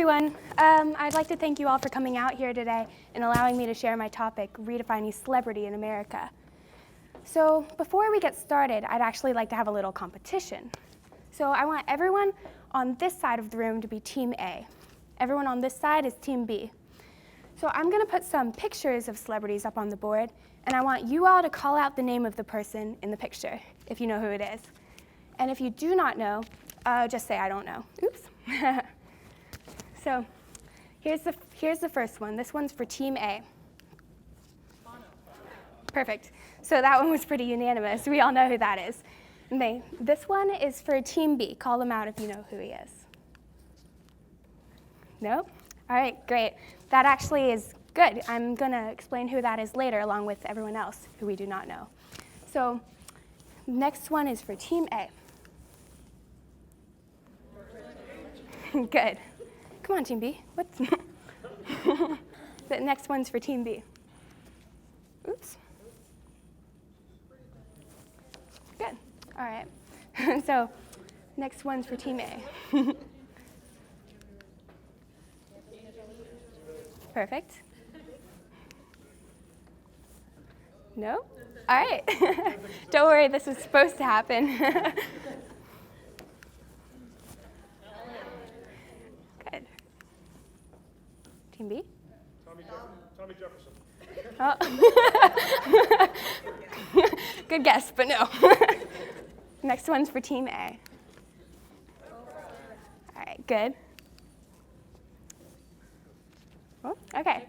everyone. I'd like to thank you all for coming out here today and allowing me to share my topic, redefining celebrity in America. So before we get started, I'd actually like to have a little competition. So I want everyone on this side of the room to be Team A. Everyone on this side is Team B. So I'm going to put some pictures of celebrities up on the board, and I want you all to call out the name of the person in the picture, if you know who it is. And if you do not know, just say, I don't know. Oops. So here's the first one. This one's for Team A. Perfect. So that one was pretty unanimous. We all know who that is. And this one is for Team B. Call them out if you know who he is. No? All right, great. That actually is good. I'm going to explain who that is later, along with everyone else who we do not know. So next one is for Team A. Good. Come on, Team B. What's the next one's for Team B. Oops. Good. All right. So next one's for Team A. Perfect. No? All right. Don't worry, this is supposed to happen. Good. Team B? Tommy Jefferson. Oh. Good guess, but no. Next one's for Team A. All right, good. Oh, okay.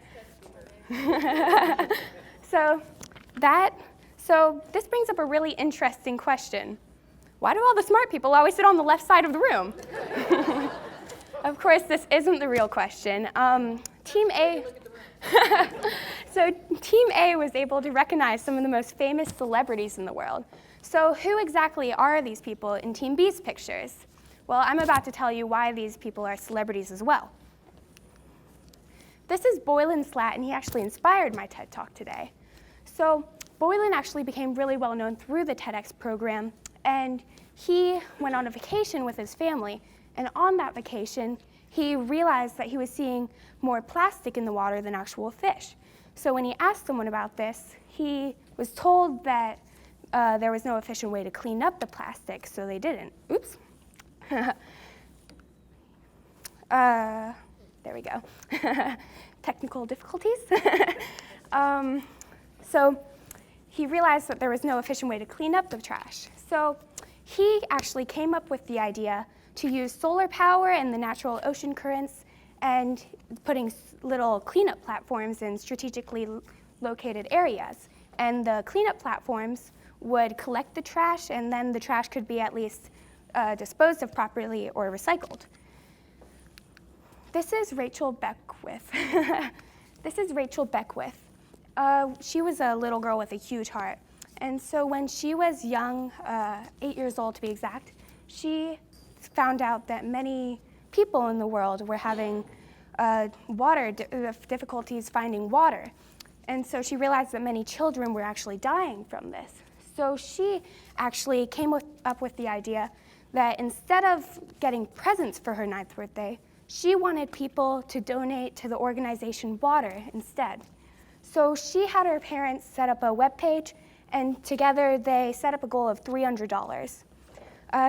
So this brings up a really interesting question. Why do all the smart people always sit on the left side of the room? Of course, this isn't the real question. Team A. So Team A was able to recognize some of the most famous celebrities in the world. So who exactly are these people in Team B's pictures? Well, I'm about to tell you why these people are celebrities as well. This is Boylan Slat, and he actually inspired my TED Talk today. So Boylan actually became really well known through the TEDx program, and he went on a vacation with his family, and on that vacation, he realized that he was seeing more plastic in the water than actual fish. So when he asked someone about this, he was told that there was no efficient way to clean up the plastic, so they didn't. Oops. There we go. Technical difficulties. So he realized that there was no efficient way to clean up the trash. So he actually came up with the idea to use solar power and the natural ocean currents and putting little cleanup platforms in strategically located areas. And the cleanup platforms would collect the trash, and then the trash could be at least disposed of properly or recycled. This is Rachel Beckwith. This is Rachel Beckwith. She was a little girl with a huge heart. And so when she was young, 8 years old to be exact, she found out that many people in the world were having difficulties finding water. And so she realized that many children were actually dying from this. So she actually came up with the idea that instead of getting presents for her 9th birthday, she wanted people to donate to the organization Water instead. So she had her parents set up a webpage, and together they set up a goal of $300.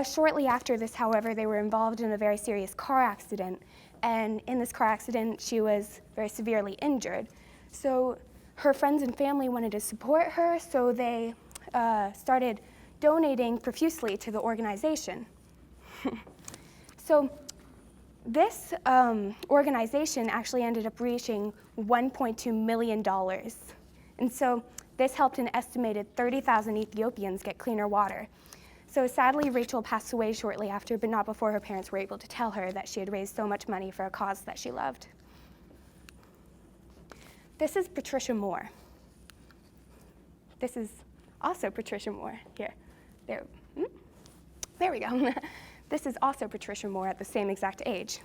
Shortly after this, however, they were involved in a very serious car accident, and in this car accident, she was very severely injured. So her friends and family wanted to support her, so they started donating profusely to the organization. So this organization actually ended up reaching $1.2 million. And so this helped an estimated 30,000 Ethiopians get cleaner water. So sadly, Rachel passed away shortly after, but not before her parents were able to tell her that she had raised so much money for a cause that she loved. This is Patricia Moore. This is also Patricia Moore. Here, there we go. This is also Patricia Moore at the same exact age.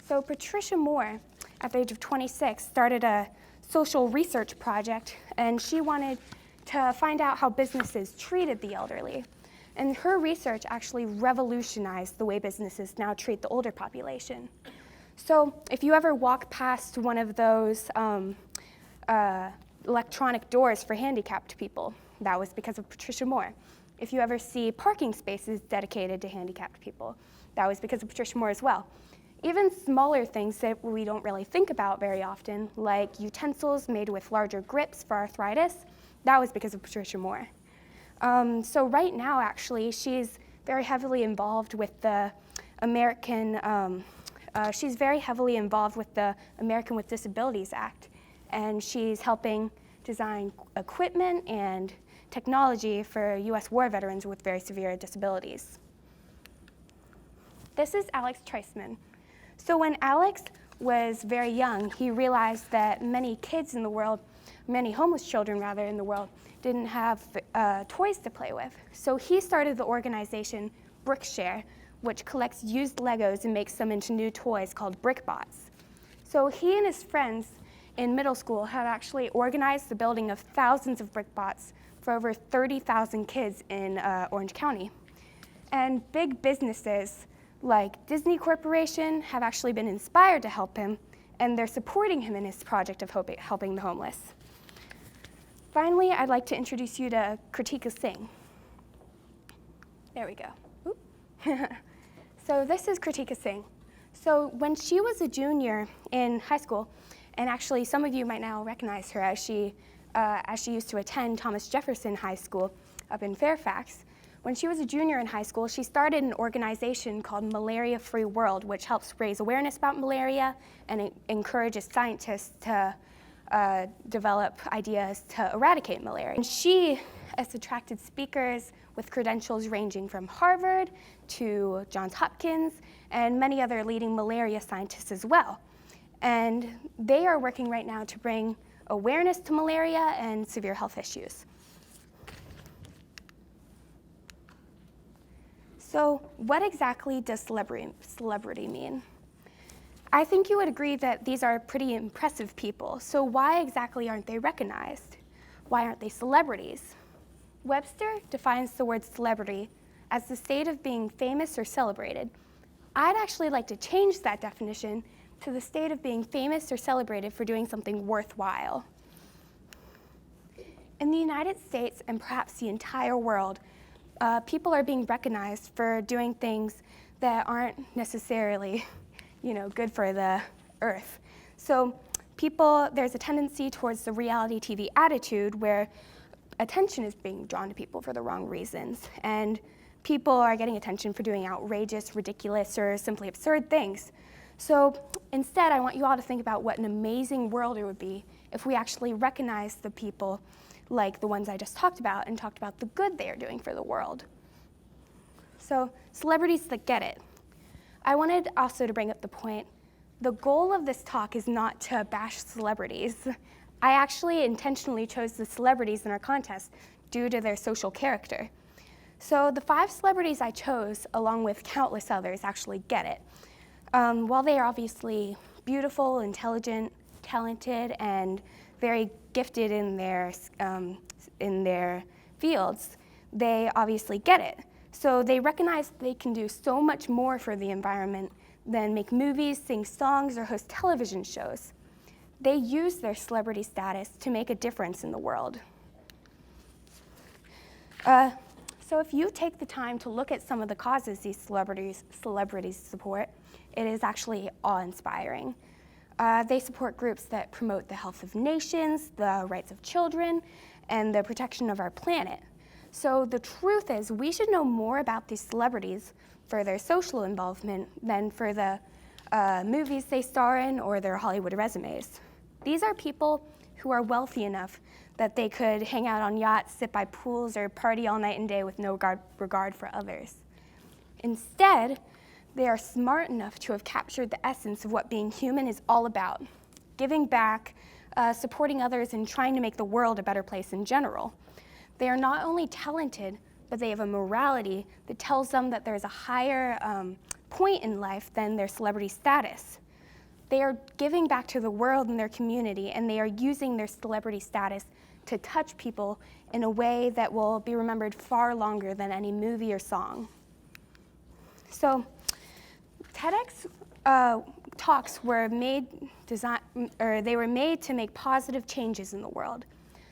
So Patricia Moore, at the age of 26, started a social research project, and she wanted to find out how businesses treated the elderly. And her research actually revolutionized the way businesses now treat the older population. So if you ever walk past one of those electronic doors for handicapped people, that was because of Patricia Moore. If you ever see parking spaces dedicated to handicapped people, that was because of Patricia Moore as well. Even smaller things that we don't really think about very often, like utensils made with larger grips for arthritis, that was because of Patricia Moore. So right now, actually, she's very heavily involved with the American with Disabilities Act, and she's helping design equipment and technology for U.S. war veterans with very severe disabilities. This is Alex Tressman. So when Alex was very young, he realized that many homeless children rather in the world, didn't have toys to play with. So he started the organization Brickshare, which collects used Legos and makes them into new toys called BrickBots. So he and his friends in middle school have actually organized the building of thousands of BrickBots for over 30,000 kids in Orange County. And big businesses like Disney Corporation have actually been inspired to help him, and they're supporting him in his project of helping the homeless. Finally, I'd like to introduce you to Kritika Singh. There we go. So this is Kritika Singh. So when she was a junior in high school, and actually some of you might now recognize her as she used to attend Thomas Jefferson High School up in Fairfax. When she was a junior in high school, she started an organization called Malaria Free World, which helps raise awareness about malaria and it encourages scientists to develop ideas to eradicate malaria. And she has attracted speakers with credentials ranging from Harvard to Johns Hopkins and many other leading malaria scientists as well. And they are working right now to bring awareness to malaria and severe health issues. So what exactly does celebrity mean? I think you would agree that these are pretty impressive people. So why exactly aren't they recognized? Why aren't they celebrities? Webster defines the word celebrity as the state of being famous or celebrated. I'd actually like to change that definition to the state of being famous or celebrated for doing something worthwhile. In the United States and perhaps the entire world, people are being recognized for doing things that aren't necessarily, good for the earth. So there's a tendency towards the reality TV attitude where attention is being drawn to people for the wrong reasons. And people are getting attention for doing outrageous, ridiculous, or simply absurd things. So instead, I want you all to think about what an amazing world it would be if we actually recognized the people like the ones I just talked about and talked about the good they are doing for the world. So celebrities that get it. I wanted also to bring up the point, the goal of this talk is not to bash celebrities. I actually intentionally chose the celebrities in our contest due to their social character. So the 5 celebrities I chose, along with countless others, actually get it. While they are obviously beautiful, intelligent, talented, and very gifted in their fields, they obviously get it. So they recognize they can do so much more for the environment than make movies, sing songs, or host television shows. They use their celebrity status to make a difference in the world. So if you take the time to look at some of the causes these celebrities support, it is actually awe-inspiring. They support groups that promote the health of nations, the rights of children, and the protection of our planet. So the truth is, we should know more about these celebrities for their social involvement than for the movies they star in or their Hollywood resumes. These are people who are wealthy enough that they could hang out on yachts, sit by pools, or party all night and day with no regard for others. Instead, they are smart enough to have captured the essence of what being human is all about, giving back, supporting others, and trying to make the world a better place in general. They are not only talented, but they have a morality that tells them that there's a higher point in life than their celebrity status. They are giving back to the world and their community, and they are using their celebrity status to touch people in a way that will be remembered far longer than any movie or song. So TEDx, talks were made to make positive changes in the world.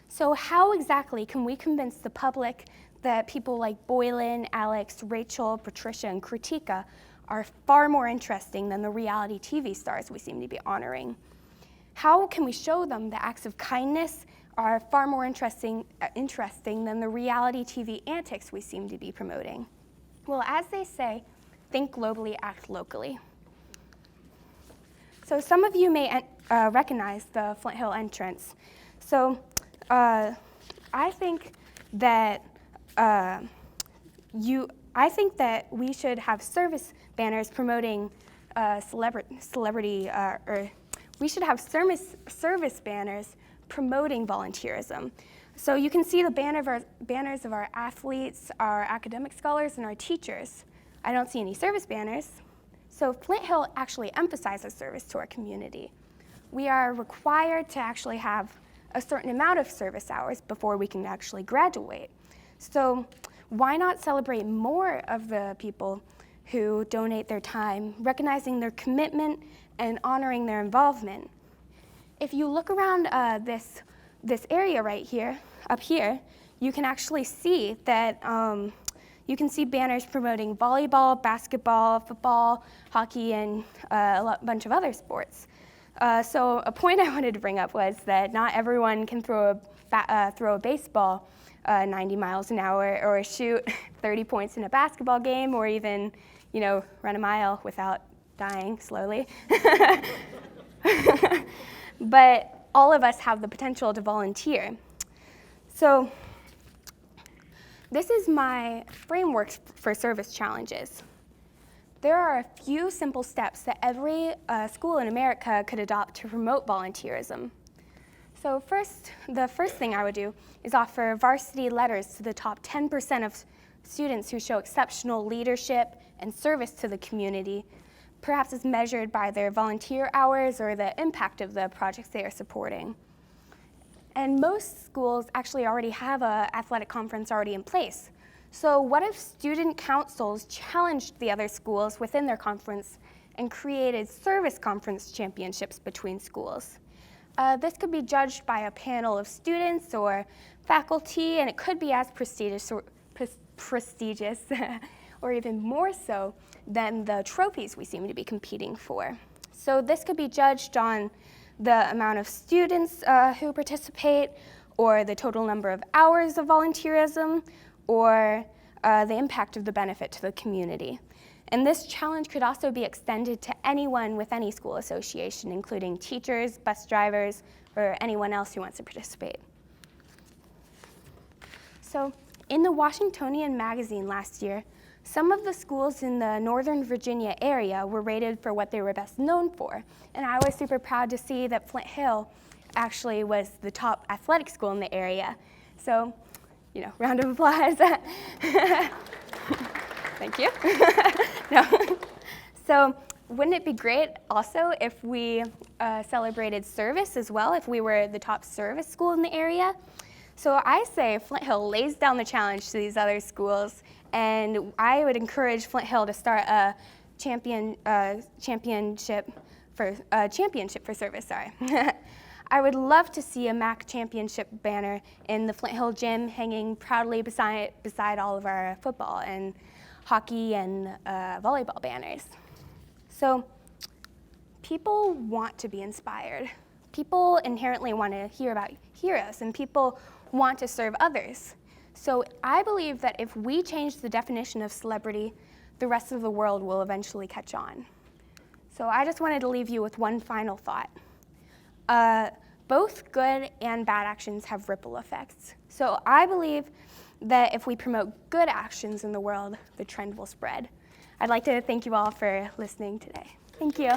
So how exactly can we convince the public that people like Boylan, Alex, Rachel, Patricia, and Kritika are far more interesting than the reality TV stars we seem to be honoring? How can we show them that acts of kindness are far more interesting than the reality TV antics we seem to be promoting? Well, as they say, think globally, act locally. So some of you may recognize the Flint Hill entrance. So I think that we should have service banners promoting we should have service banners promoting volunteerism. So you can see the banners of our athletes, our academic scholars, and our teachers. I don't see any service banners. So Flint Hill actually emphasizes service to our community. We are required to actually have a certain amount of service hours before we can actually graduate. So why not celebrate more of the people who donate their time, recognizing their commitment and honoring their involvement? If you look around this area right here, up here, you can actually see that you can see banners promoting volleyball, basketball, football, hockey, and a bunch of other sports. So a point I wanted to bring up was that not everyone can throw a baseball 90 miles an hour or shoot 30 points in a basketball game or even, run a mile without dying slowly. But all of us have the potential to volunteer. So this is my framework for service challenges. There are a few simple steps that every school in America could adopt to promote volunteerism. So the first thing I would do is offer varsity letters to the top 10% of students who show exceptional leadership and service to the community, perhaps as measured by their volunteer hours or the impact of the projects they are supporting. And most schools actually already have an athletic conference already in place. So what if student councils challenged the other schools within their conference and created service conference championships between schools? This could be judged by a panel of students or faculty, and it could be as prestigious or even more so than the trophies we seem to be competing for. So this could be judged on the amount of students who participate, or the total number of hours of volunteerism, or the impact of the benefit to the community. And this challenge could also be extended to anyone with any school association, including teachers, bus drivers, or anyone else who wants to participate. So in the Washingtonian magazine last year, some of the schools in the Northern Virginia area were rated for what they were best known for. And I was super proud to see that Flint Hill actually was the top athletic school in the area. So, round of applause. Thank you. No. So wouldn't it be great also if we celebrated service as well, if we were the top service school in the area? So I say Flint Hill lays down the challenge to these other schools, and I would encourage Flint Hill to start a championship for service. I would love to see a MAC championship banner in the Flint Hill gym hanging proudly beside all of our football and hockey and volleyball banners. So people want to be inspired. People inherently want to hear about heroes, and people want to serve others. So I believe that if we change the definition of celebrity, the rest of the world will eventually catch on. So I just wanted to leave you with one final thought. Both good and bad actions have ripple effects. So I believe that if we promote good actions in the world, the trend will spread. I'd like to thank you all for listening today. Thank you.